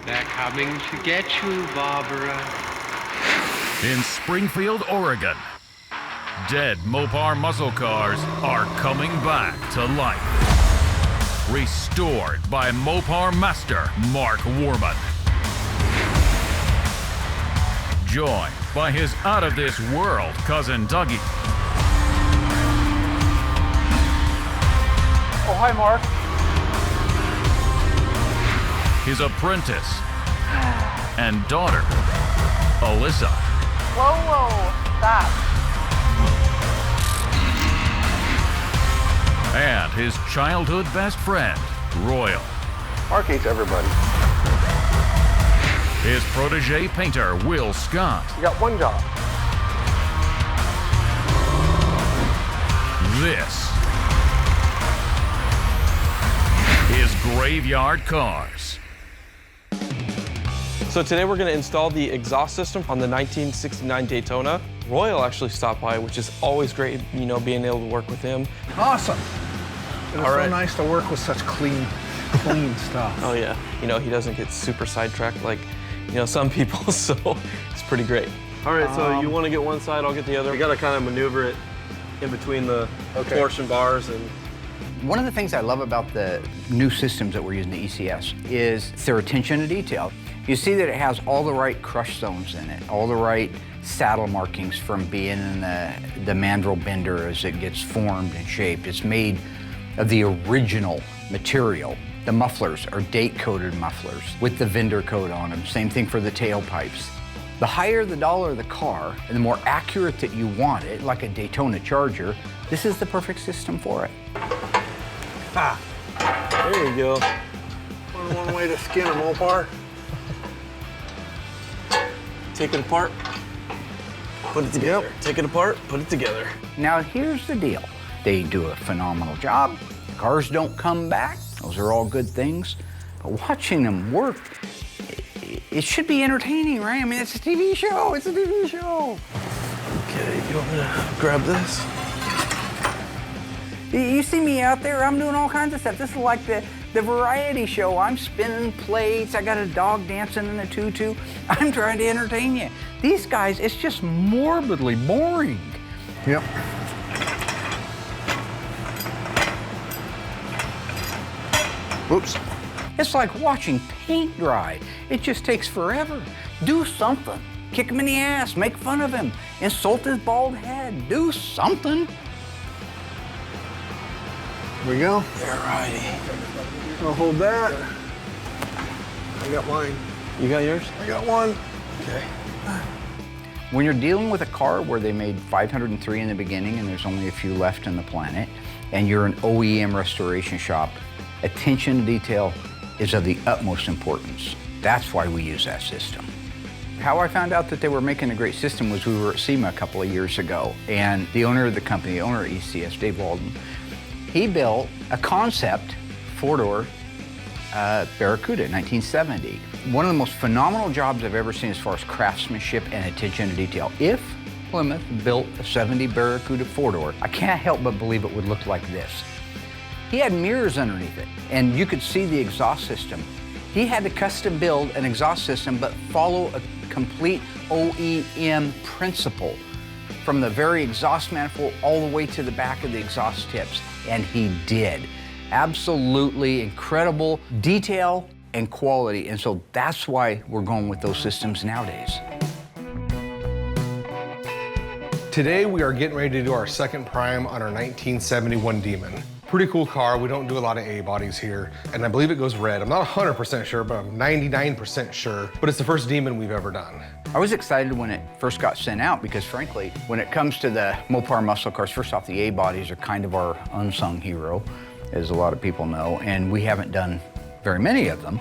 They're coming to get you, Barbara. In Springfield, Oregon, dead Mopar muscle cars are coming back to life. Restored by Mopar master Mark Warman. Joined by his out-of-this-world cousin Dougie. Oh, hi, Mark. His apprentice and daughter, Alyssa. Whoa, whoa, stop. And his childhood best friend, Royal. Mark hates everybody. His protege painter, Will Scott. You got one job. This is Graveyard Carz. So today we're going to install the exhaust system on the 1969 Daytona. Royal actually stopped by, which is always great, you know, being able to work with him. Awesome. It was All right. so nice to work with such clean stuff. Oh yeah, you know, he doesn't get super sidetracked like, you know, some people, so it's pretty great. All right, so you want to get one side, I'll get the other. We got to kind of maneuver it in between the torsion bars and... One of the things I love about the new systems that we're using, the ECS, is their attention to detail. You see that it has all the right crush zones in it, all the right saddle markings from being in the mandrel bender as it gets formed and shaped. It's made of the original material. The mufflers are date-coded mufflers with the vendor code on them. Same thing for the tailpipes. The higher the dollar of the car and the more accurate that you want it, like a Daytona Charger, this is the perfect system for it. Ah, There you go. one way to skin a Mopar. Take it apart, put it together. Yep. Take it apart, put it together. Now here's the deal. They do a phenomenal job. Cars don't come back. Those are all good things. But watching them work, it should be entertaining, right? I mean, it's a TV show. It's a TV show. Okay, you want me to grab this? You see me out there, I'm doing all kinds of stuff. This is like the variety show. I'm spinning plates. I got a dog dancing in a tutu. I'm trying to entertain you. These guys, it's just morbidly boring. Yep. Whoops. It's like watching paint dry. It just takes forever. Do something. Kick him in the ass, make fun of him, insult his bald head. Do something. Here we go. There, righty. I'll hold that. I got mine. You got yours? I got one. Okay. When you're dealing with a car where they made 503 in the beginning and there's only a few left on the planet, and you're an OEM restoration shop, attention to detail is of the utmost importance. That's why we use that system. How I found out that they were making a great system was we were at SEMA a couple of years ago, and the owner of the company, the owner of ECS, Dave Walden, he built a concept four-door Barracuda in 1970. One of the most phenomenal jobs I've ever seen as far as craftsmanship and attention to detail. If Plymouth built a 70 Barracuda four-door, I can't help but believe it would look like this. He had mirrors underneath it, and you could see the exhaust system. He had to custom build an exhaust system, but follow a complete OEM principle from the very exhaust manifold all the way to the back of the exhaust tips, and he did. Absolutely incredible detail and quality, and so that's why we're going with those systems nowadays. Today we are getting ready to do our second prime on our 1971 Demon. Pretty cool car. We don't do a lot of A-bodies here, and I believe it goes red. I'm not 100% sure, but I'm 99% sure. But it's the first Demon we've ever done. I was excited when it first got sent out because frankly, when it comes to the Mopar muscle cars, first off, the A-bodies are kind of our unsung hero, as a lot of people know, and we haven't done very many of them.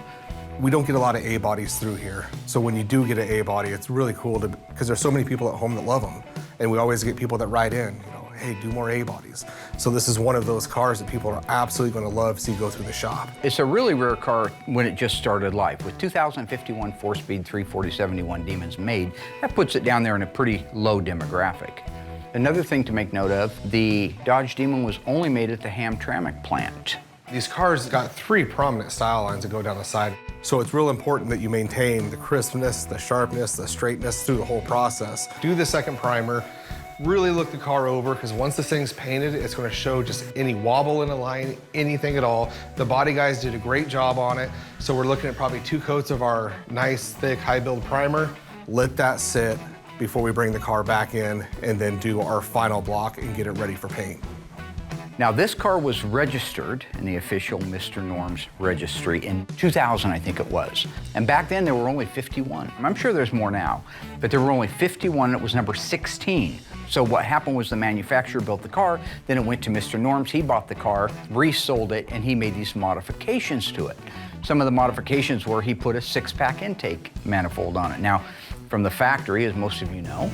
We don't get a lot of A-bodies through here. So when you do get an A-body, it's really cool because there's so many people at home that love them. And we always get people that write in, you know, hey, do more A-bodies. So this is one of those cars that people are absolutely going to love to see go through the shop. It's a really rare car when it just started life. With 2,051 four-speed 340/71 Demons made, that puts it down there in a pretty low demographic. Another thing to make note of, the Dodge Demon was only made at the Hamtramck plant. These cars got 3 prominent style lines that go down the side. So it's real important that you maintain the crispness, the sharpness, the straightness through the whole process. Do the second primer, really look the car over, because once this thing's painted, it's gonna show just any wobble in a line, anything at all. The body guys did a great job on it. So we're looking at probably 2 coats of our nice, thick, high build primer. Let that sit before we bring the car back in and then do our final block and get it ready for paint. Now, this car was registered in the official Mr. Norm's registry in 2000, I think it was. And back then, there were only 51. I'm sure there's more now, but there were only 51, and it was number 16. So what happened was the manufacturer built the car, then it went to Mr. Norm's, he bought the car, resold it, and he made these modifications to it. Some of the modifications were he put a 6-pack intake manifold on it. Now, from the factory, as most of you know,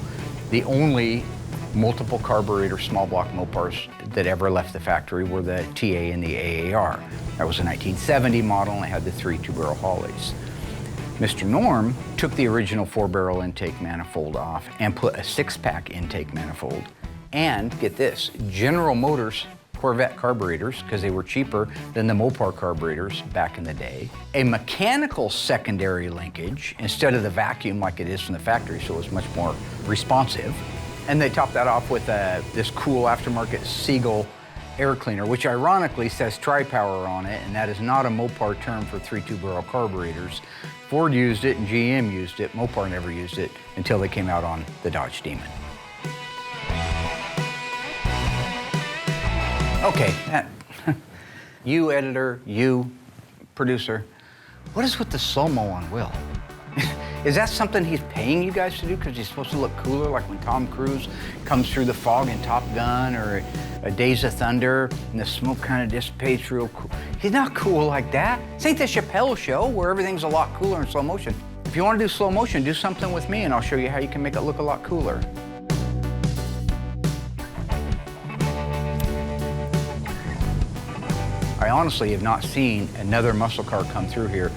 the only multiple carburetor small block Mopars that ever left the factory were the TA and the AAR. That was a 1970 model, and it had the 3 2-barrel Holleys. Mr. Norm took the original 4-barrel intake manifold off and put a 6-pack intake manifold and, get this, General Motors Corvette carburetors, because they were cheaper than the Mopar carburetors back in the day. A mechanical secondary linkage instead of the vacuum like it is from the factory, so it was much more responsive. And they topped that off with this cool aftermarket Seagull air cleaner, which ironically says Tri-Power on it, and that is not a Mopar term for 3 2-barrel carburetors. Ford used it and GM used it. Mopar never used it until they came out on the Dodge Demon. Okay, you editor, you producer, what is with the slow-mo on Will? Is that something he's paying you guys to do because he's supposed to look cooler, like when Tom Cruise comes through the fog in Top Gun or a Days of Thunder and the smoke kind of dissipates real cool? He's not cool like that. This ain't the Chappelle Show where everything's a lot cooler in slow motion. If you want to do slow motion, do something with me and I'll show you how you can make it look a lot cooler. I honestly have not seen another muscle car come through here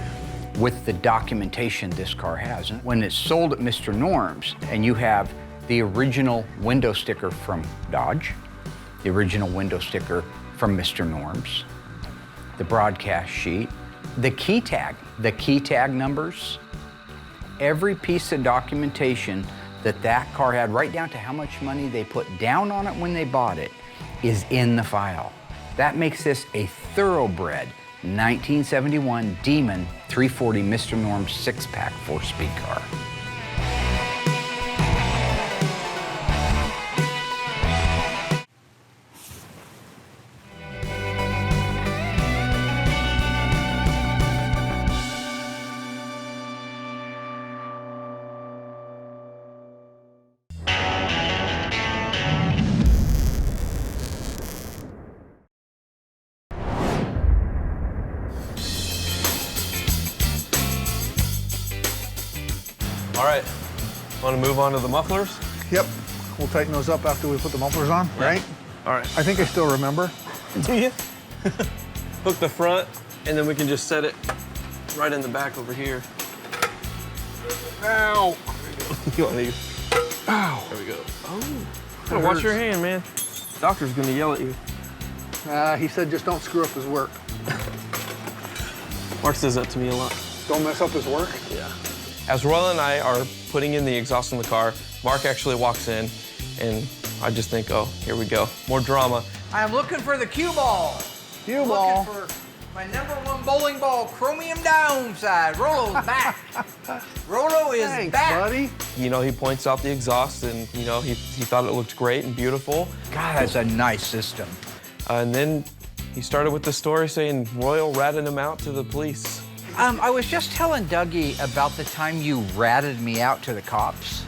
with the documentation this car has. And when it's sold at Mr. Norm's and you have the original window sticker from Dodge, the original window sticker from Mr. Norm's, the broadcast sheet, the key tag numbers, every piece of documentation that car had, right down to how much money they put down on it when they bought it, is in the file. That makes this a thoroughbred 1971 Demon 340 Mr. Norm's 6-pack 4-speed car. All right, want to move on to the mufflers? Yep. We'll tighten those up after we put the mufflers on, right? All right. I think I still remember. Do you? Hook the front, and then we can just set it right in the back over here. Ow! You want these? Ow! There we go. Oh. Gotta watch your hand, man. Doctor's gonna yell at you. He said just don't screw up his work. Mark says that to me a lot. Don't mess up his work? Yeah. As Royal and I are putting in the exhaust in the car, Mark actually walks in, and I just think, oh, here we go. More drama. I'm looking for the cue ball. Cue ball. Looking for my #1 bowling ball, chromium downside. Rolo's back. Rolo is Thanks, back. buddy. You know, he points out the exhaust, and, you know, he thought it looked great and beautiful. God, that's a nice system. And then he started with the story saying Royal ratted him out to the police. I was just telling Dougie about the time you ratted me out to the cops.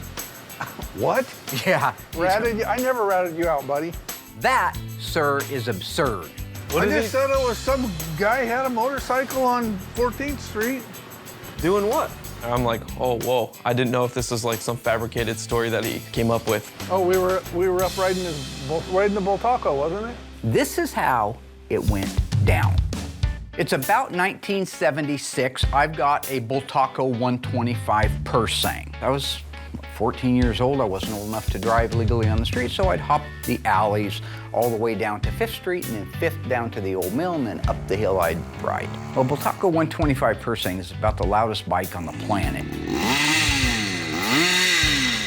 What? Yeah. Ratted you? I never ratted you out, buddy. That, sir, is absurd. What I is just he said it was some guy had a motorcycle on 14th Street. doing? What? And I'm like, oh, whoa. I didn't know if this was like some fabricated story that he came up with. Oh, we were up riding the Bull Taco, wasn't it? This is how it went down. It's about 1976. I've got a Bull Taco 125 Persang. I was 14 years old, I wasn't old enough to drive legally on the street, so I'd hop the alleys all the way down to 5th Street and then 5th down to the old mill, and then up the hill I'd ride. Well, Bultaco 125 Persing is about the loudest bike on the planet.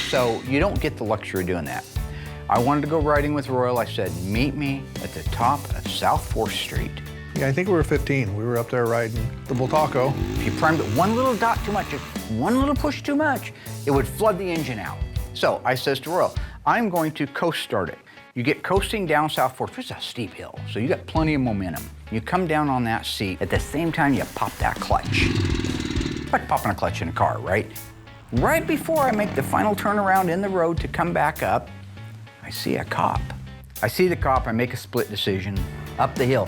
So you don't get the luxury of doing that. I wanted to go riding with Royal. I said, meet me at the top of South 4th Street. Yeah, I think we were 15. We were up there riding the Bultaco. If you primed it one little dot too much, one little push too much, it would flood the engine out. So I says to Royal, I'm going to coast start it. You get coasting down South 4th, it's a steep hill, so you got plenty of momentum. You come down on that seat, at the same time you pop that clutch. It's like popping a clutch in a car, right? Right before I make the final turnaround in the road to come back up, I see a cop. I see the cop, I make a split decision, up the hill.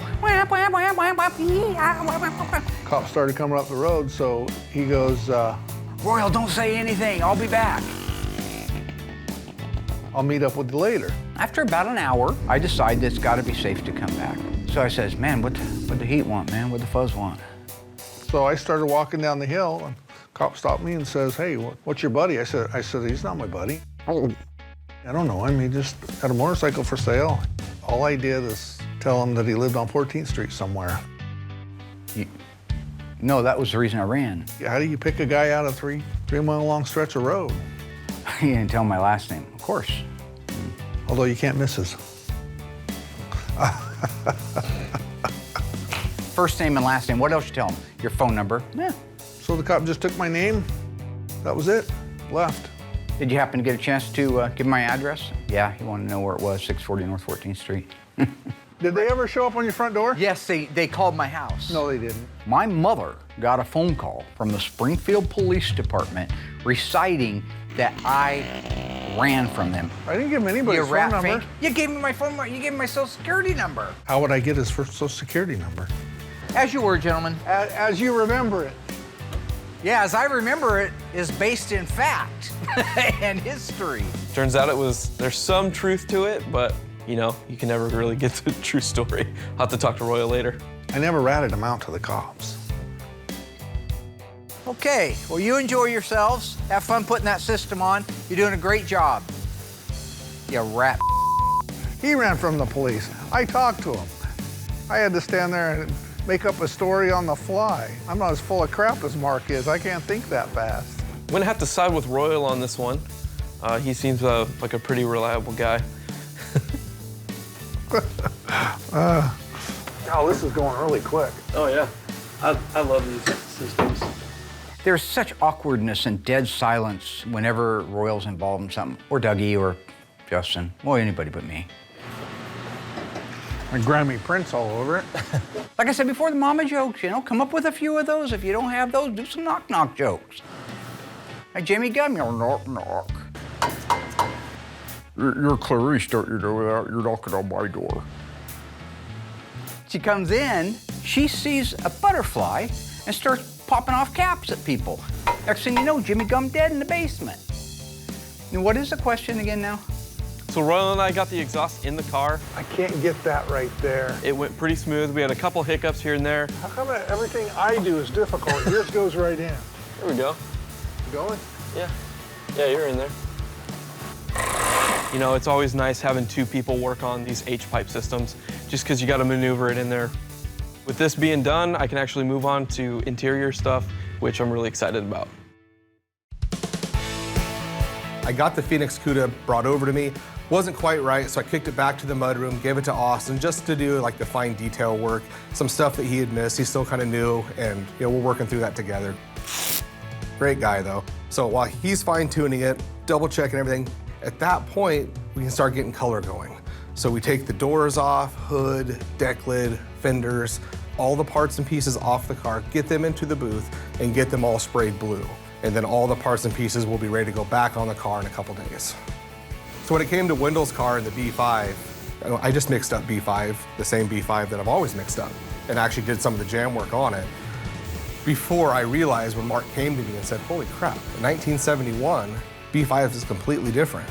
Cop started coming up the road, so he goes, Royal, don't say anything, I'll be back. I'll meet up with you later. After about an hour, I decide that it's gotta be safe to come back. So I says, man, what the heat want, man? What the fuzz want? So I started walking down the hill, and cop stopped me and says, hey, what's your buddy? I said, he's not my buddy. I don't know him, he just had a motorcycle for sale. All I did is tell him that he lived on 14th Street somewhere. No, that was the reason I ran. How do you pick a guy out of 3-mile long stretch of road? He didn't tell my last name, of course. Although you can't miss his. First name and last name, what else you tell him? Your phone number? Yeah. So the cop just took my name, that was it, left. Did you happen to get a chance to give him my address? Yeah, he wanted to know where it was, 640 North 14th Street. Did they ever show up on your front door? Yes, they called my house. No, they didn't. My mother got a phone call from the Springfield Police Department reciting that I ran from them. I didn't give him anybody's You phone rat number. fink. You gave me my phone number. You gave me my social security number. How would I get his first social security number? As you were, gentlemen. As you remember it. Yeah, as I remember it, is based in fact and history. Turns out there's some truth to it, but you know, you can never really get the true story. I'll have to talk to Royal later. I never ratted him out to the cops. Okay, well, you enjoy yourselves. Have fun putting that system on. You're doing a great job. You rat. He ran from the police. I talked to him. I had to stand there and make up a story on the fly. I'm not as full of crap as Mark is. I can't think that fast. I'm gonna have to side with Royal on this one. He seems like a pretty reliable guy. Oh, this is going really quick. Oh yeah, I love these systems. There's such awkwardness and dead silence whenever Royal's involved in something, or Dougie, or Justin, or anybody but me. And Grammy prints all over it. Like I said before, the mama jokes, you know, come up with a few of those. If you don't have those, do some knock-knock jokes. Hey, Jimmy Gum, you're knock-knock. You're Clarice, don't you know that? You're knocking on my door. She comes in, she sees a butterfly and starts popping off caps at people. Next thing you know, Jimmy Gum dead in the basement. And what is the question again now? So Royal and I got the exhaust in the car. I can't get that right there. It went pretty smooth. We had a couple hiccups here and there. How come everything I do is difficult? Yours goes right in. There we go. Going? Yeah. Yeah, you're in there. You know, it's always nice having two people work on these H-pipe systems, just because you got to maneuver it in there. With this being done, I can actually move on to interior stuff, which I'm really excited about. I got the Phoenix CUDA brought over to me. Wasn't quite right, so I kicked it back to the mudroom, gave it to Austin just to do like the fine detail work, some stuff that he had missed. He's still kind of new, and you know, we're working through that together. Great guy though. So while he's fine tuning it, double checking everything, at that point, we can start getting color going. So we take the doors off, hood, deck lid, fenders, all the parts and pieces off the car, get them into the booth, and get them all sprayed blue. And then all the parts and pieces will be ready to go back on the car in a couple days. So when it came to Wendell's car and the B5, I just mixed up B5, the same B5 that I've always mixed up, and actually did some of the jam work on it. Before I realized when Mark came to me and said, holy crap, in 1971, B5 is completely different.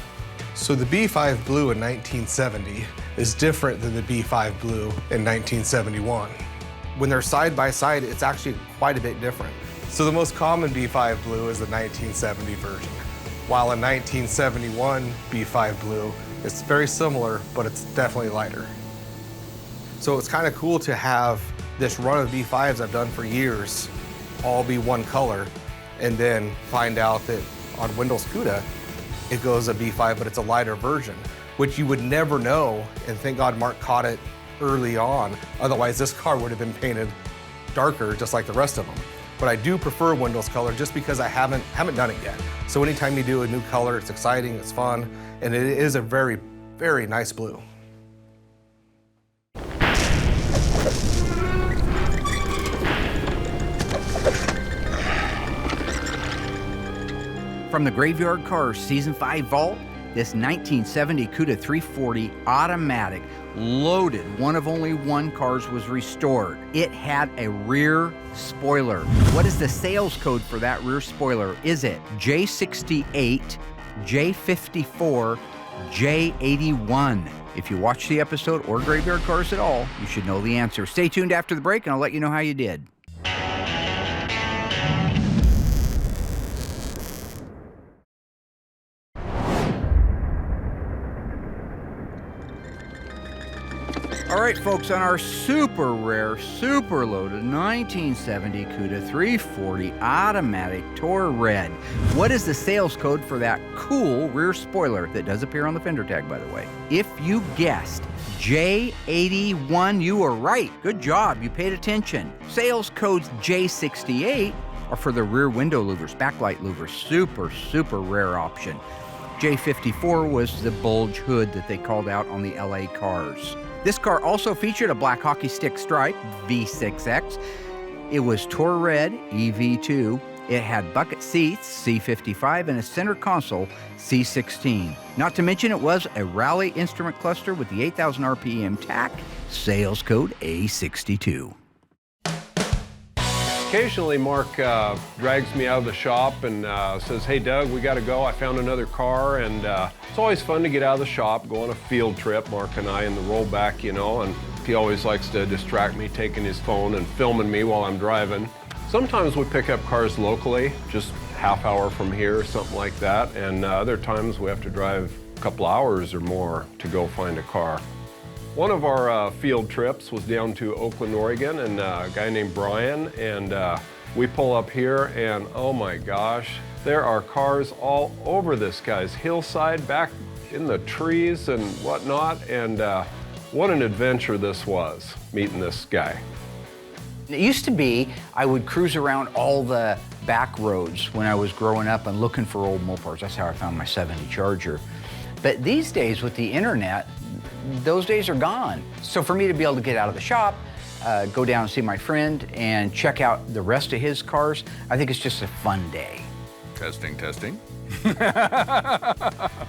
So the B5 blue in 1970 is different than the B5 blue in 1971. When they're side by side, it's actually quite a bit different. So the most common B5 blue is the 1970 version. while a 1971 B5 Blue is very similar, but it's definitely lighter. So it's kind of cool to have this run of B5s I've done for years all be one color, and then find out that on Wendell's Cuda, it goes a B5, but it's a lighter version, which you would never know, and thank God Mark caught it early on. Otherwise, this car would have been painted darker, just like the rest of them. But I do prefer Wendell's color just because I haven't done it yet. So anytime you do a new color, it's exciting, it's fun, and it is a very, very nice blue. From the Graveyard Carz Season 5 vault, this 1970 Cuda 340 automatic, loaded, one of only one Carz was restored. It had a rear spoiler. What is the sales code for that rear spoiler? Is it J68, J54, J81? If you watch the episode or Graveyard Carz at all, you should know the answer. Stay tuned after the break and I'll let you know how you did. All right, folks, on our super rare, super loaded 1970 Cuda 340 automatic Tour Red, what is the sales code for that cool rear spoiler that does appear on the fender tag, by the way? If you guessed J81, you were right. Good job, you paid attention. Sales codes J68 are for the rear window louvers, backlight louvers, super, super rare option. J54 was the bulge hood that they called out on the LA Carz. This car also featured a black hockey stick stripe, V6X. It was Tour Red, EV2. It had bucket seats, C55, and a center console, C16. Not to mention it was a rally instrument cluster with the 8,000 RPM TAC, sales code A62. Occasionally, Mark drags me out of the shop and says, "Hey, Doug, we got to go. I found another car." And it's always fun to get out of the shop, go on a field trip, Mark and I, in the rollback, you know, and he always likes to distract me, taking his phone and filming me while I'm driving. Sometimes we pick up cars locally, just half hour from here or something like that, and other times we have to drive a couple hours or more to go find a car. One of our field trips was down to Oakland, Oregon, and a guy named Brian, and we pull up here, and oh my gosh, there are cars all over this guy's hillside, back in the trees and whatnot, and what an adventure this was, meeting this guy. It used to be I would cruise around all the back roads when I was growing up and looking for old Mopars. That's how I found my 70 Charger. But these days with the internet, those days are gone. So for me to be able to get out of the shop, go down and see my friend and check out the rest of his cars, I think it's just a fun day. Testing, testing.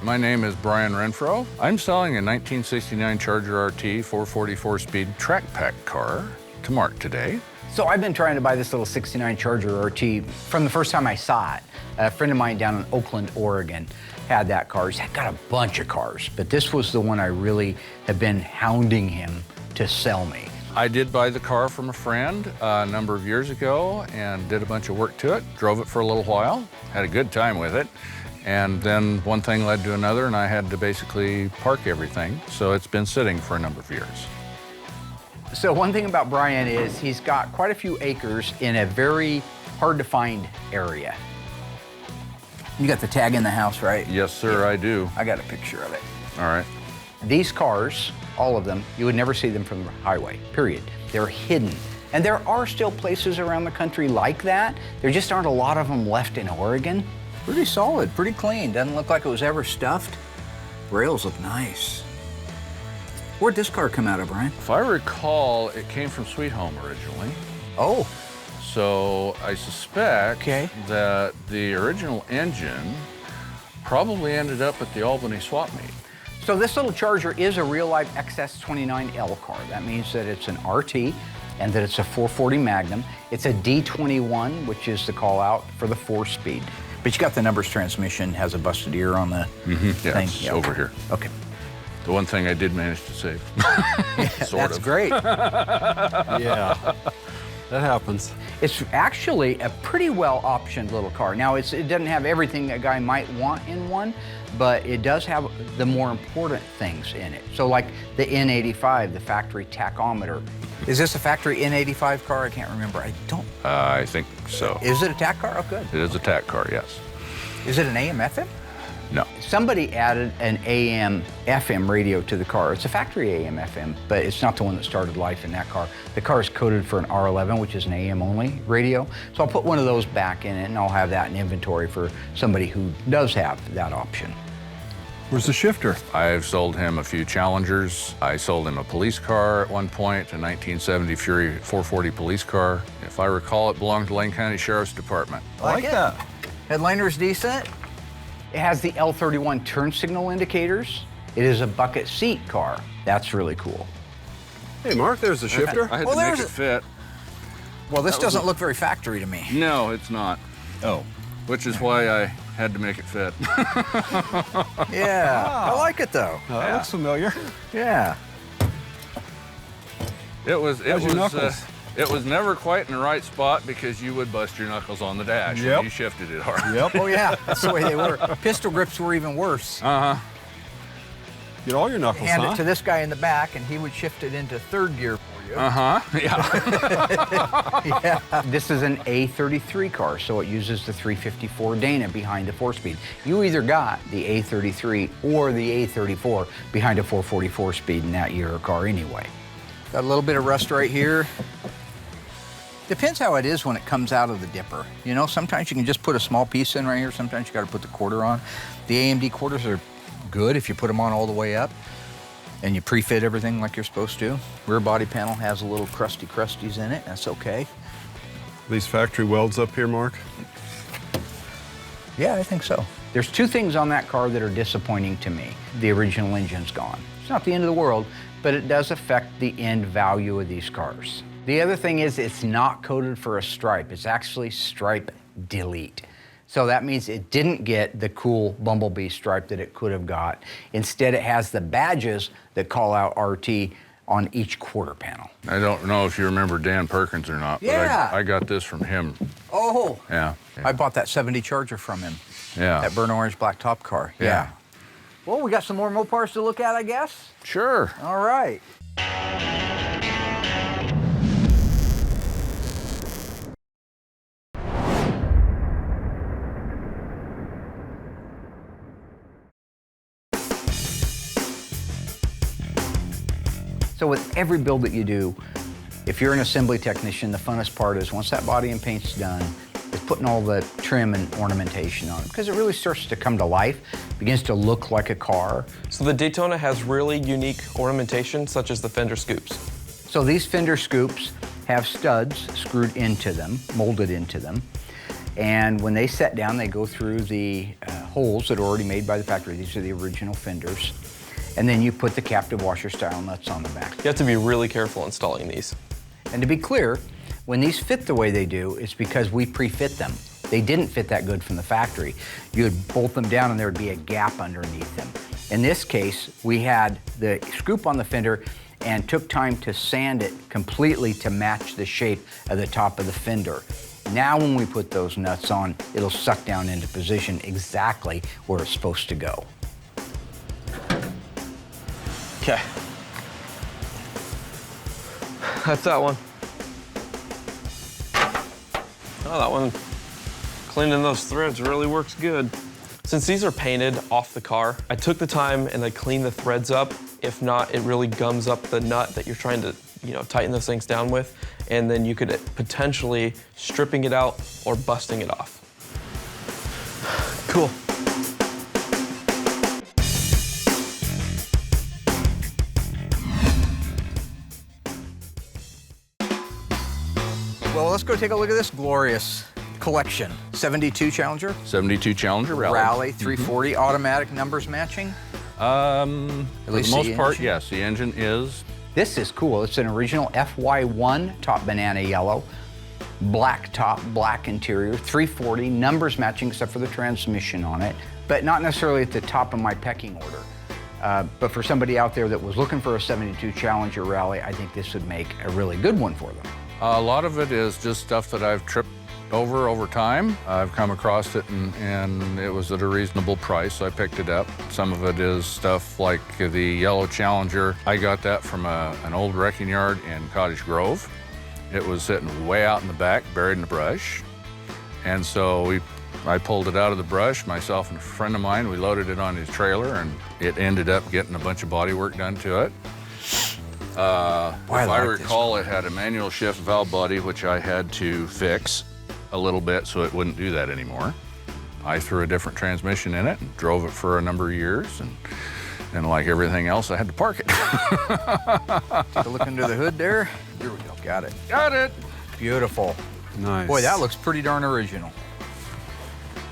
My name is Brian Renfro. I'm selling a 1969 Charger RT 444-speed track pack car to Mark today. So I've been trying to buy this little 69 Charger RT from the first time I saw it. A friend of mine down in Oakland, Oregon had that car. He's got a bunch of cars, but this was the one I really have been hounding him to sell me. I did buy the car from a friend a number of years ago and did a bunch of work to it, drove it for a little while, had a good time with it, and then one thing led to another and I had to basically park everything, so it's been sitting for a number of years. So one thing about Brian is he's got quite a few acres in a very hard to find area. You got the tag in the house, right? Yes, sir, yeah. I do. I got a picture of it. All right. These cars, all of them, you would never see them from the highway, period. They're hidden. And there are still places around the country like that. There just aren't a lot of them left in Oregon. Pretty solid, pretty clean. Doesn't look like it was ever stuffed. Rails look nice. Where'd this car come out of, Brian? If I recall, it came from Sweet Home originally. Oh. So I suspect that the original engine probably ended up at the Albany swap meet. So this little Charger is a real-life XS29L car. That means that it's an RT and that it's a 440 Magnum. It's a D21, which is the call-out for the 4-speed. But you got the numbers transmission, has a busted ear on the thing. It's over here. Okay. The one thing I did manage to save. That's great. Yeah. That happens. It's actually a pretty well optioned little car. Now, it doesn't have everything a guy might want in one, but it does have the more important things in it. So like the N85, the factory tachometer. Is this a factory N85 car? I can't remember. I don't. I think so. Is it a tack car? Oh, good. It is a tack car, yes. Is it an AM FM? No. Somebody added an AM FM radio to the car. It's a factory AM FM, but it's not the one that started life in that car. The car is coded for an R11, which is an AM only radio. So I'll put one of those back in it, and I'll have that in inventory for somebody who does have that option. Where's the shifter? I've sold him a few Challengers. I sold him a police car at one point, a 1970 Fury 440 police car. If I recall, it belonged to Lane County Sheriff's Department. I like that. Headliner's decent. It has the L31 turn signal indicators. It is a bucket seat car. That's really cool. Hey, Mark, there's the shifter. I had to make it fit. Well, this doesn't look very factory to me. No, it's not. Oh. Which is why I had to make it fit. Yeah, I like it though. Oh, that looks familiar. Yeah. It was never quite in the right spot because you would bust your knuckles on the dash Yep. when you shifted it hard. Yep. Oh yeah, that's the way they were. Pistol grips were even worse. Uh-huh. Get all your knuckles, Hand huh? it to this guy in the back, and he would shift it into third gear for you. Uh-huh, yeah. Yeah. This is an A33 car, so it uses the 354 Dana behind the 4-speed. You either got the A33 or the A34 behind a 444 speed in that year car anyway. Got a little bit of rust right here. Depends how it is when it comes out of the dipper. You know, sometimes you can just put a small piece in right here. Sometimes you got to put the quarter on. The AMD quarters are good if you put them on all the way up and you pre-fit everything like you're supposed to. Rear body panel has a little crusties in it. That's okay. These factory welds up here, Mark? Yeah, I think so. There's two things on that car that are disappointing to me. The original engine's gone. It's not the end of the world, but it does affect the end value of these cars. The other thing is it's not coded for a stripe. It's actually stripe delete. So that means it didn't get the cool Bumblebee stripe that it could have got. Instead, it has the badges that call out RT on each quarter panel. I don't know if you remember Dan Perkins or not, but Yeah. I got this from him. Oh, Yeah. I bought that 70 Charger from him. Yeah. That burnt orange black top car. Yeah. Well, we got some more Mopars to look at, I guess. Sure. All right. So with every build that you do, if you're an assembly technician, the funnest part is once that body and paint's done, is putting all the trim and ornamentation on it, because it really starts to come to life, begins to look like a car. So the Daytona has really unique ornamentation, such as the fender scoops. So these fender scoops have studs screwed into them, molded into them. And when they set down, they go through the holes that are already made by the factory. These are the original fenders. And then you put the captive washer style nuts on the back. You have to be really careful installing these. And to be clear, when these fit the way they do, it's because we pre-fit them. They didn't fit that good from the factory. You would bolt them down and there would be a gap underneath them. In this case, we had the scoop on the fender and took time to sand it completely to match the shape of the top of the fender. Now when we put those nuts on, it'll suck down into position exactly where it's supposed to go. Okay. That's that one. Oh, that one, cleaning those threads really works good. Since these are painted off the car, I took the time and I cleaned the threads up. If not, it really gums up the nut that you're trying to, tighten those things down with. And then you could potentially stripping it out or busting it off. Cool. Well, let's go take a look at this glorious collection. 72 Challenger. 72 Challenger Rally. Rally 340 automatic numbers matching. For least the most the part, engine. yes, the engine is. This is cool. It's an original FY1 top banana yellow, black top, black interior, 340, numbers matching except for the transmission on it, but not necessarily at the top of my pecking order. But for somebody out there that was looking for a 72 Challenger Rally, I think this would make a really good one for them. A lot of it is just stuff that I've tripped over time. I've come across it and it was at a reasonable price, so I picked it up. Some of it is stuff like the yellow Challenger. I got that from an old wrecking yard in Cottage Grove. It was sitting way out in the back, buried in the brush. And so I pulled it out of the brush, myself and a friend of mine, we loaded it on his trailer, and it ended up getting a bunch of body work done to it. If I recall, it had a manual shift valve body, which I had to fix a little bit so it wouldn't do that anymore. I threw a different transmission in it and drove it for a number of years, and like everything else, I had to park it. Take a look under the hood there. Here we go. Got it. Got it. Beautiful. Nice. Boy, that looks pretty darn original.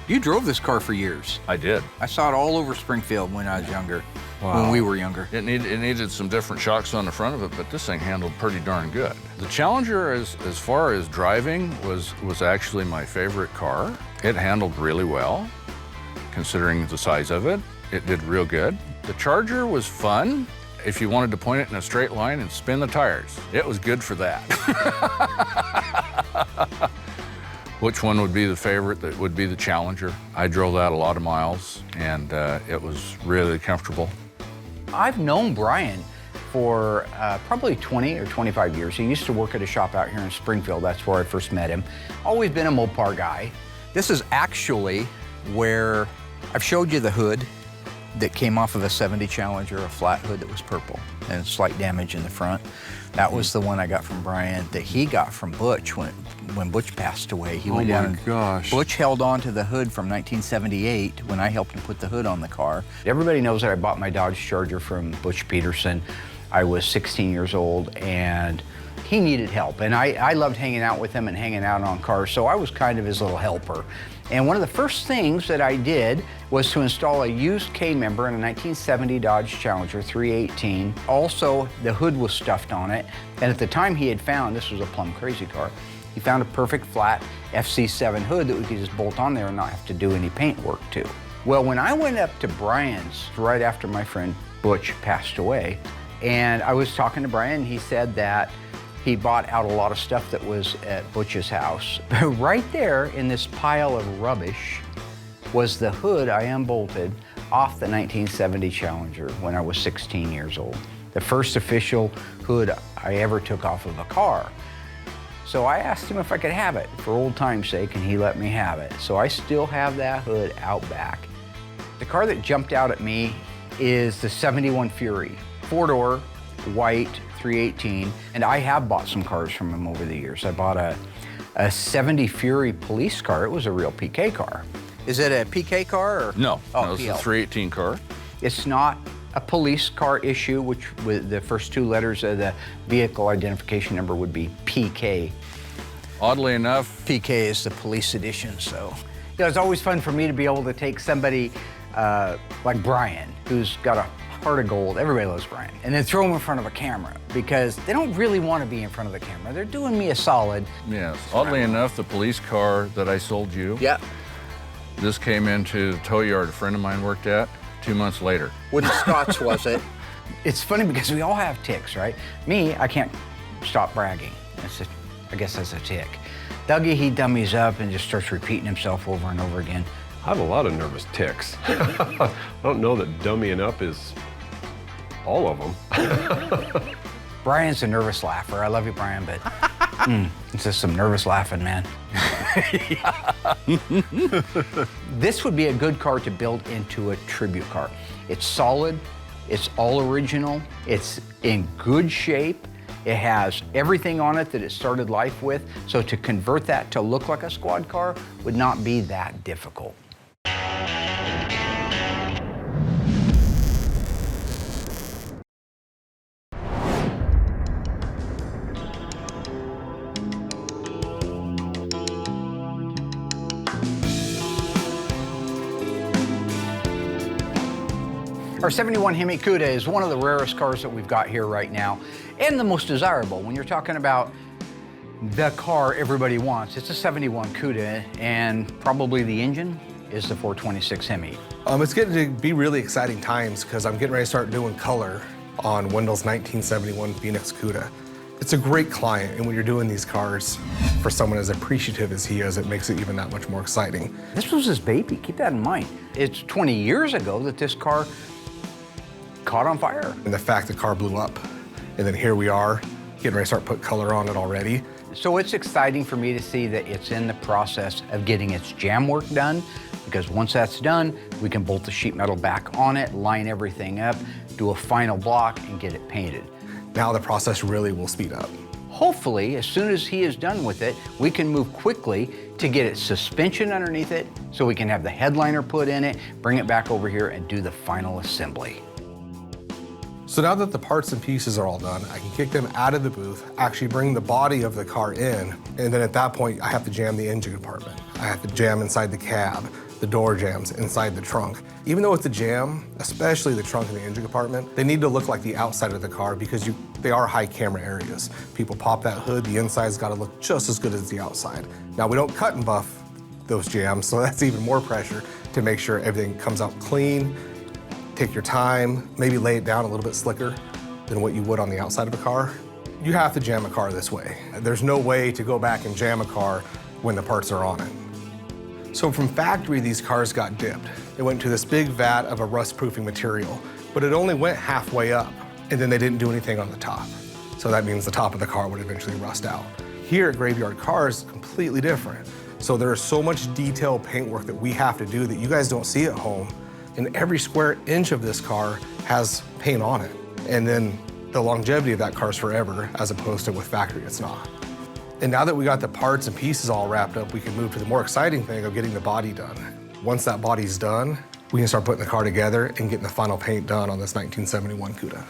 You drove this car for years. I did. I saw it all over Springfield when I was younger. Wow. When we were younger. It needed some different shocks on the front of it, but this thing handled pretty darn good. The Challenger, as far as driving, was actually my favorite car. It handled really well, considering the size of it. It did real good. The Charger was fun if you wanted to point it in a straight line and spin the tires. It was good for that. Which one would be the favorite? That would be the Challenger. I drove that a lot of miles, and it was really comfortable. I've known Brian for probably 20 or 25 years. He used to work at a shop out here in Springfield. That's where I first met him. Always been a Mopar guy. This is actually where I've showed you the hood that came off of a 70 Challenger, a flat hood that was purple and slight damage in the front. That was the one I got from Brian that he got from Butch when Butch passed away. He went down and gosh. Butch held on to the hood from 1978 when I helped him put the hood on the car. Everybody knows that I bought my Dodge Charger from Butch Peterson. I was 16 years old and he needed help. And I loved hanging out with him and hanging out on cars, so I was kind of his little helper. And one of the first things that I did was to install a used K-member in a 1970 Dodge Challenger 318. Also, the hood was stuffed on it. And at the time he had found, this was a plumb crazy car, he found a perfect flat FC7 hood that we could just bolt on there and not have to do any paint work to. Well, when I went up to Brian's right after my friend Butch passed away, and I was talking to Brian, he said that he bought out a lot of stuff that was at Butch's house. Right there in this pile of rubbish was the hood I unbolted off the 1970 Challenger when I was 16 years old. The first official hood I ever took off of a car. So I asked him if I could have it for old time's sake, and he let me have it. So I still have that hood out back. The car that jumped out at me is the 71 Fury, four-door, white, 318, and I have bought some cars from him over the years. I bought a 70 Fury police car. It was a real PK car. Is it a PK car or? No, oh, it's a 318 car. It's not a police car issue, which with the first two letters of the vehicle identification number would be PK. Oddly enough, PK is the police edition, so. You know, it's always fun for me to be able to take somebody like Brian, who's got a heart of gold, everybody loves Brian, and then throw him in front of a camera because they don't really want to be in front of the camera. They're doing me a solid. yes. Oddly enough, the police car that I sold you, Yeah. this came into the tow yard a friend of mine worked at 2 months later. Wooden Scots was it? It's funny because we all have tics, right? Me, I can't stop bragging. I guess that's a tic. Dougie, he dummies up and just starts repeating himself over and over again. I have a lot of nervous tics. I don't know that dummying up is all of them. Brian's a nervous laugher. I love you, Brian, but it's just some nervous laughing, man. This would be a good car to build into a tribute car. It's solid, it's all original, it's in good shape, it has everything on it that it started life with, so to convert that to look like a squad car would not be that difficult. Our 71 Hemi Cuda is one of the rarest cars that we've got here right now, and the most desirable. When you're talking about the car everybody wants, it's a 71 Cuda, and probably the engine is the 426 Hemi. It's getting to be really exciting times because I'm getting ready to start doing color on Wendell's 1971 Phoenix Cuda. It's a great client, and when you're doing these cars for someone as appreciative as he is, it makes it even that much more exciting. This was his baby, keep that in mind. It's 20 years ago that this car caught on fire. And the fact the car blew up, and then here we are, getting ready to start putting color on it already. So it's exciting for me to see that it's in the process of getting its jam work done, because once that's done, we can bolt the sheet metal back on it, line everything up, do a final block, and get it painted. Now the process really will speed up. Hopefully, as soon as he is done with it, we can move quickly to get its suspension underneath it so we can have the headliner put in it, bring it back over here, and do the final assembly. So now that the parts and pieces are all done, I can kick them out of the booth, actually bring the body of the car in, and then at that point, I have to jam the engine compartment. I have to jam inside the cab, the door jams inside the trunk. Even though it's a jam, especially the trunk and the engine compartment, they need to look like the outside of the car because they are high camera areas. People pop that hood, the inside's gotta look just as good as the outside. Now we don't cut and buff those jams, so that's even more pressure to make sure everything comes out clean. Take your time, maybe lay it down a little bit slicker than what you would on the outside of a car. You have to jam a car this way. There's no way to go back and jam a car when the parts are on it. So from factory, these cars got dipped. They went to this big vat of a rust-proofing material, but it only went halfway up, and then they didn't do anything on the top. So that means the top of the car would eventually rust out. Here at Graveyard Carz, completely different. So there is so much detailed paint work that we have to do that you guys don't see at home, and every square inch of this car has paint on it. And then the longevity of that car is forever, as opposed to with factory, it's not. And now that we got the parts and pieces all wrapped up, we can move to the more exciting thing of getting the body done. Once that body's done, we can start putting the car together and getting the final paint done on this 1971 Cuda.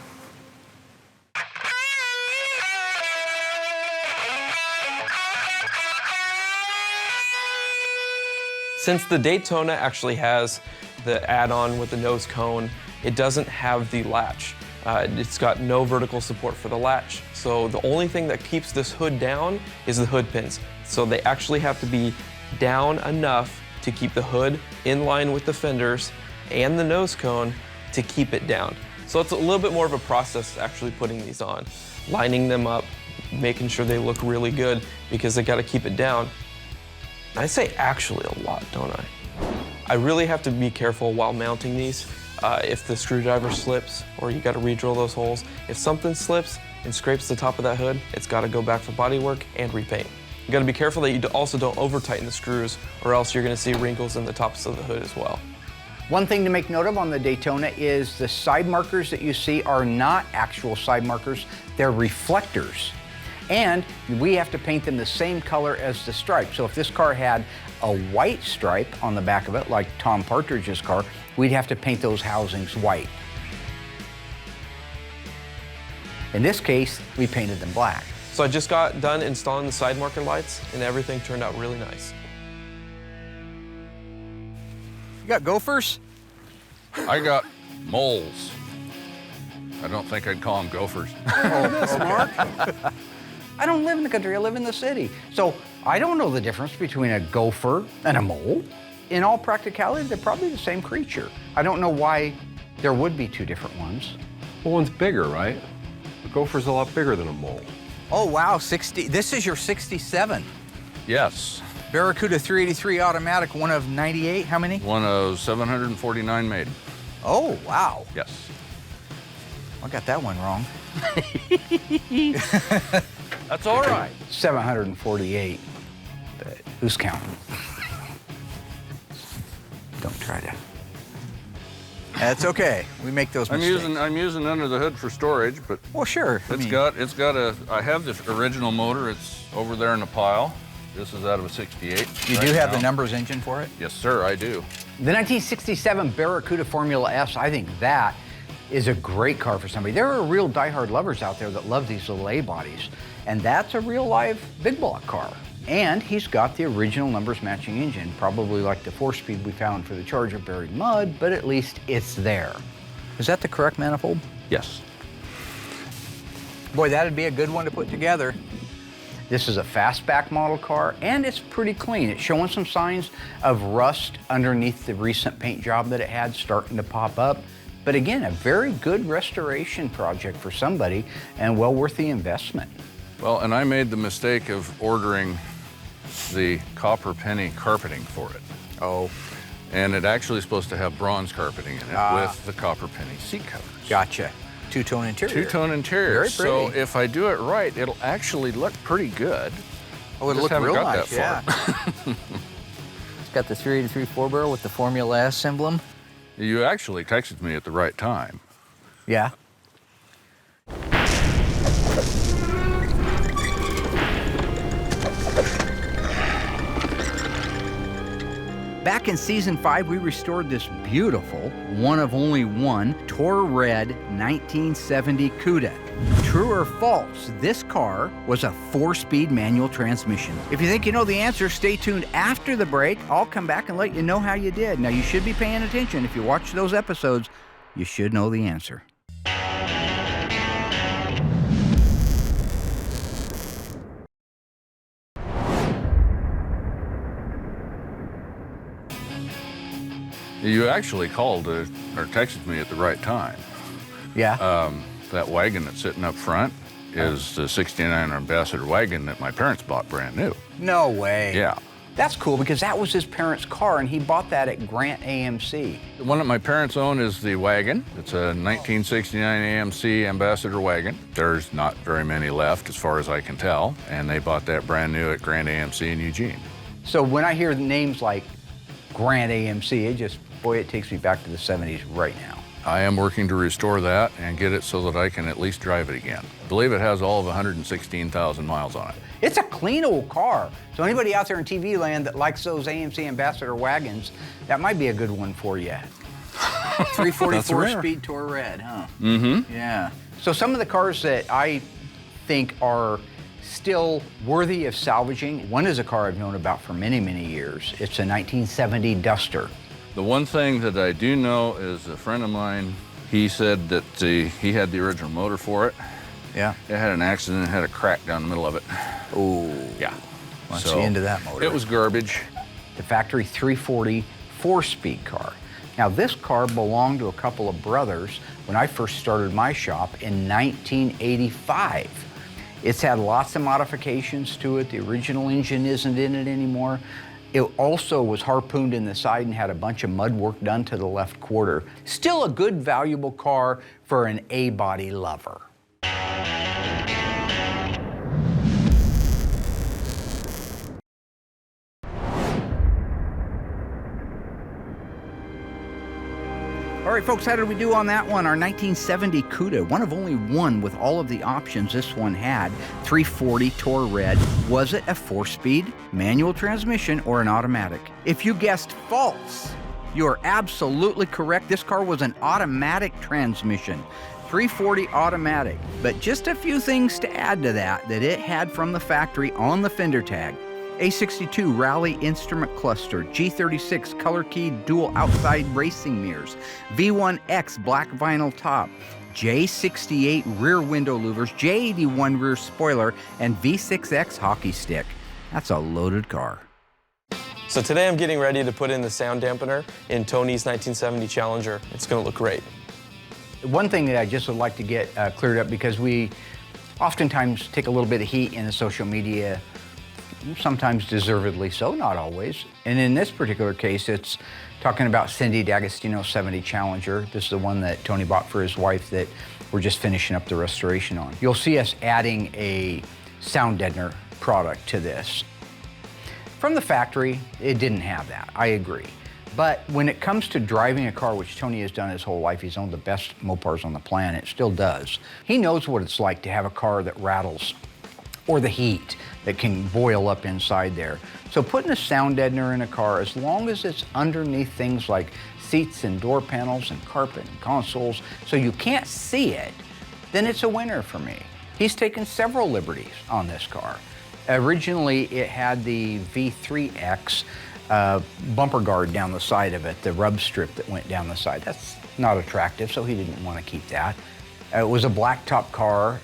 Since the Daytona actually has the add-on with the nose cone, it doesn't have the latch. It's got no vertical support for the latch. So the only thing that keeps this hood down is the hood pins. So they actually have to be down enough to keep the hood in line with the fenders and the nose cone to keep it down. So it's a little bit more of a process actually putting these on, lining them up, making sure they look really good because they got to keep it down. I say actually a lot, don't I? I really have to be careful while mounting these. If the screwdriver slips or you got to re-drill those holes, if something slips and scrapes the top of that hood, it's got to go back for body work and repaint. You got to be careful that you also don't over tighten the screws or else you're going to see wrinkles in the tops of the hood as well. One thing to make note of on the Daytona is the side markers that you see are not actual side markers, they're reflectors. And we have to paint them the same color as the stripe. So if this car had a white stripe on the back of it, like Tom Partridge's car, we'd have to paint those housings white. In this case, we painted them black. So I just got done installing the side marker lights and everything turned out really nice. You got gophers? I got moles. I don't think I'd call them gophers. Oh, smart. I don't live in the country, I live in the city. So I don't know the difference between a gopher and a mole. In all practicality, they're probably the same creature. I don't know why there would be two different ones. Well, one's bigger, right? A gopher's a lot bigger than a mole. Oh, wow, 60. This is your 67. Yes. Barracuda 383 automatic, one of 98. How many? One of 749 made. Oh, wow. Yes. I got that one wrong. That's all right. 748, but who's counting? Don't try to. That's okay. We make those mistakes. I'm using under the hood for storage, but well, sure. It's got a. I have this original motor. It's over there in the pile. This is out of a 68. You do have the numbers engine for it? Yes, sir, I do. The 1967 Barracuda Formula S, I think that is a great car for somebody. There are real diehard lovers out there that love these little A bodies, and that's a real live big block car. And he's got the original numbers matching engine, probably like the 4-speed we found for the Charger buried in mud, but at least it's there. Is that the correct manifold? Yes. Boy, that'd be a good one to put together. This is a fastback model car, and it's pretty clean. It's showing some signs of rust underneath the recent paint job that it had starting to pop up. But again, a very good restoration project for somebody and well worth the investment. Well, and I made the mistake of ordering the copper penny carpeting for it. Oh. And it actually is supposed to have bronze carpeting in it with the copper penny seat covers. Gotcha. Two-tone interior. Two-tone interior. Very pretty. So if I do it right, it'll actually look pretty good. Oh, it'll Just look haven't real got nice, that far. yeah. It's got the 383 4-barrel with the Formula S emblem. You actually texted me at the right time. Yeah. Back in season 5, we restored this beautiful, one of only one, Tor Red 1970 Cuda. True or false, this car was a 4-speed manual transmission. If you think you know the answer, stay tuned after the break. I'll come back and let you know how you did. Now, you should be paying attention. If you watch those episodes, you should know the answer. You actually called or texted me at the right time. Yeah. That wagon that's sitting up front is the 69 Ambassador wagon that my parents bought brand new. No way. Yeah. That's cool because that was his parents' car and he bought that at Grant AMC. The one that my parents own is the wagon. It's a 1969 AMC Ambassador wagon. There's not very many left as far as I can tell, and they bought that brand new at Grant AMC in Eugene. So when I hear names like Grant AMC, it takes me back to the 70s right now. I am working to restore that and get it so that I can at least drive it again. I believe it has all of 116,000 miles on it. It's a clean old car. So anybody out there in TV land that likes those AMC Ambassador wagons, that might be a good one for you. 344 speed Tor Red, huh? Mm-hmm. Yeah. So some of the cars that I think are still worthy of salvaging, one is a car I've known about for many, many years. It's a 1970 Duster. The one thing that I do know is a friend of mine, he said that he had the original motor for it. Yeah. It had an accident, it had a crack down the middle of it. Oh. Yeah. What's the end of that motor? It was garbage. The factory 340 4-speed car. Now this car belonged to a couple of brothers when I first started my shop in 1985. It's had lots of modifications to it. The original engine isn't in it anymore. It also was harpooned in the side and had a bunch of mud work done to the left quarter. Still a good, valuable car for an A-body lover. All right, folks, how did we do on that one? Our 1970 Cuda, one of only one with all of the options this one had. 340 Tor Red. Was it a 4-speed manual transmission or an automatic? If you guessed false, you are absolutely correct. This car was an automatic transmission. 340 automatic. But just a few things to add to that it had from the factory on the fender tag. A62 Rally Instrument Cluster, G36 Color Key Dual Outside Racing Mirrors, V1X Black Vinyl Top, J68 Rear Window Louvers, J81 Rear Spoiler, and V6X Hockey Stick. That's a loaded car. So today I'm getting ready to put in the sound dampener in Tony's 1970 Challenger. It's going to look great. One thing that I just would like to get cleared up, because we oftentimes take a little bit of heat in the social media, sometimes deservedly so, not always. And in this particular case, it's talking about Cindy D'Agostino's 70 Challenger. This is the one that Tony bought for his wife that we're just finishing up the restoration on. You'll see us adding a sound deadener product to this. From the factory, it didn't have that, I agree. But when it comes to driving a car, which Tony has done his whole life, he's owned the best Mopars on the planet, still does. He knows what it's like to have a car that rattles, or the heat that can boil up inside there. So putting a sound deadener in a car, as long as it's underneath things like seats and door panels and carpet and consoles, so you can't see it, then it's a winner for me. He's taken several liberties on this car. Originally, it had the V3X bumper guard down the side of it, the rub strip that went down the side. That's not attractive, so he didn't want to keep that. It was a black top car.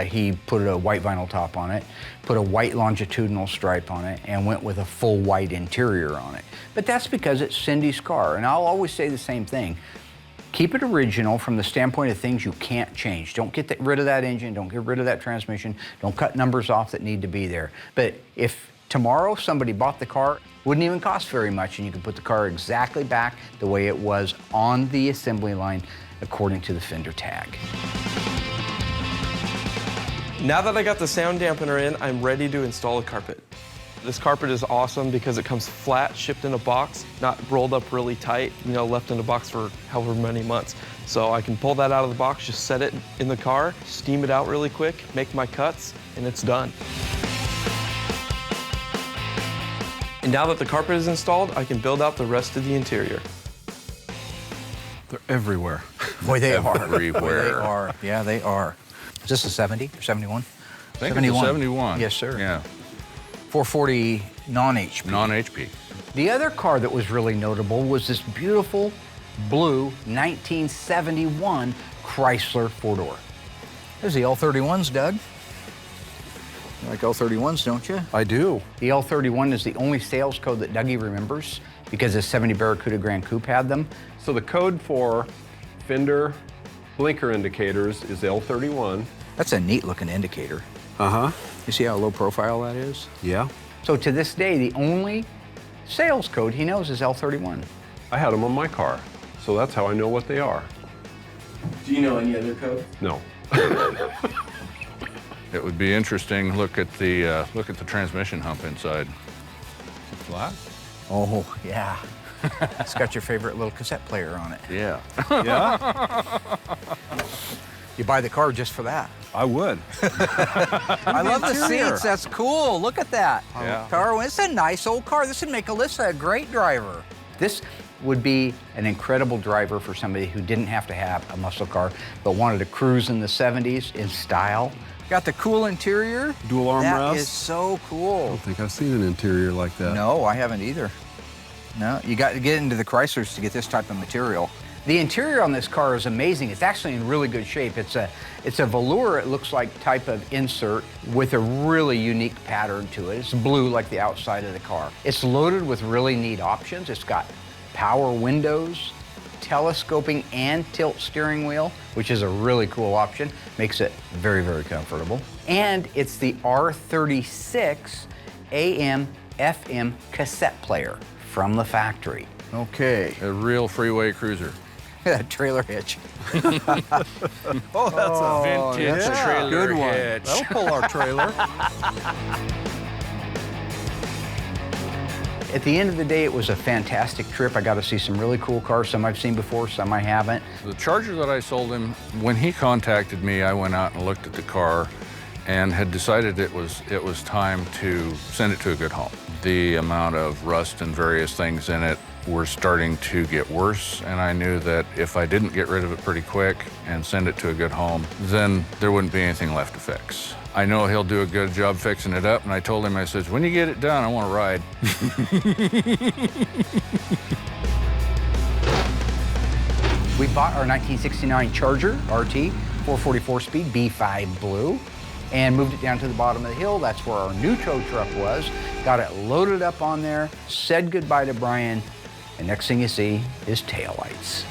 He put a white vinyl top on it, put a white longitudinal stripe on it, and went with a full white interior on it. But that's because it's Cindy's car, and I'll always say the same thing. Keep it original from the standpoint of things you can't change. Don't get rid of that engine, don't get rid of that transmission, don't cut numbers off that need to be there. But if tomorrow somebody bought the car, wouldn't even cost very much, and you could put the car exactly back the way it was on the assembly line according to the fender tag. Now that I got the sound dampener in, I'm ready to install a carpet. This carpet is awesome because it comes flat, shipped in a box, not rolled up really tight, left in a box for however many months. So I can pull that out of the box, just set it in the car, steam it out really quick, make my cuts, and it's done. And now that the carpet is installed, I can build out the rest of the interior. They're everywhere. Boy, they are. Everywhere. They are. Yeah, they are. Is this a 70 or 71? I think it's a 71. Yes, sir. Yeah. 440 non-HP. Non-HP. The other car that was really notable was this beautiful blue 1971 Chrysler four-door. There's the L31s, Doug. You like L31s, don't you? I do. The L31 is the only sales code that Dougie remembers because the 70 Barracuda Grand Coupe had them. So the code for fender blinker indicators is L31. That's a neat looking indicator. Uh-huh. You see how low profile that is? Yeah. So to this day, the only sales code he knows is L31. I had them on my car, so that's how I know what they are. Do you know any other code? No. It would be interesting. Look at the transmission hump inside. Is it flat? Oh, yeah. It's got your favorite little cassette player on it. Yeah. Yeah? You buy the car just for that. I would. I love the seats. That's cool. Look at that. Yeah. Car. It's a nice old car. This would make Alyssa a great driver. This would be an incredible driver for somebody who didn't have to have a muscle car, but wanted to cruise in the 70s in style. Got the cool interior. Dual armrest. That is so I cool. don't think I've seen an interior like that. No, I haven't either. No, you got to get into the Chryslers to get this type of material. The interior on this car is amazing. It's actually in really good shape. It's a velour, it looks like, type of insert with a really unique pattern to it. It's blue like the outside of the car. It's loaded with really neat options. It's got power windows, telescoping and tilt steering wheel, which is a really cool option. Makes it very, very comfortable. And it's the R36 AM/FM cassette player from the factory. Okay. A real freeway cruiser. That trailer hitch. Oh, that's a Vintage trailer good one. hitch. That'll pull our trailer. At the end of the day, it was a fantastic trip. I got to see some really cool cars, some I've seen before, some I haven't. The Charger that I sold him, when he contacted me, I went out and looked at the car and had decided it was time to send it to a good home. The amount of rust and various things in it were starting to get worse, and I knew that if I didn't get rid of it pretty quick and send it to a good home, then there wouldn't be anything left to fix. I know he'll do a good job fixing it up, and I told him, I said, when you get it done, I want to ride. We bought our 1969 Charger RT 444 speed B5 blue and moved it down to the bottom of the hill. That's where our new tow truck was. Got it loaded up on there, said goodbye to Brian, and next thing you see is taillights.